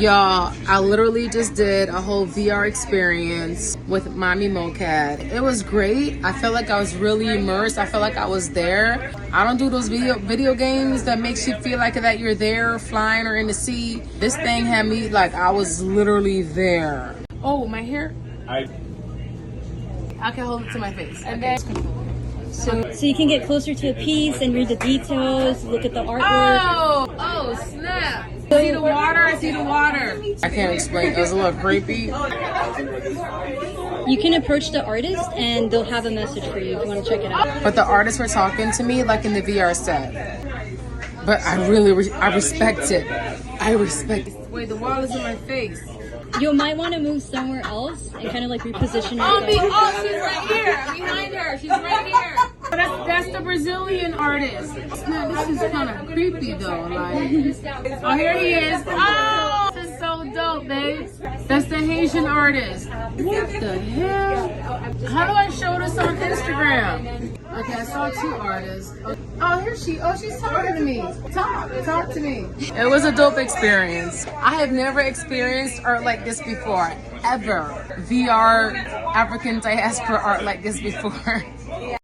Y'all, I literally just did a whole VR experience with Mommy MoCAAD. It was great. I felt like I was really immersed. I felt like I was there. I don't do those video games that makes you feel like that you're there flying or in the sea. This thing had me like I was literally there. Oh, my hair. I can hold it to my face. And then So you can get closer to a piece and read the details, look at the artwork. Oh snap. See the water, see the water. I can't explain, it was a little creepy. You can approach the artist and they'll have a message for you if you want to check it out. But the artists were talking to me like in the VR set. But I really, I respect it. I respect it. Wait, the wall is in my face. You might want to move somewhere else and kind of like reposition yourself. Oh, she's right here, behind her. She's right here. That's the Brazilian artist. Now, this is kind of creepy though. Like, oh, here he is. Oh, this is so dope, babe. That's the Haitian artist. What the hell? How do I show this on Instagram? Okay, I saw two artists. Oh, here she. Oh, she's talking to me. Talk to me. It was a dope experience. I have never experienced art like this before, ever. VR African diaspora art like this before.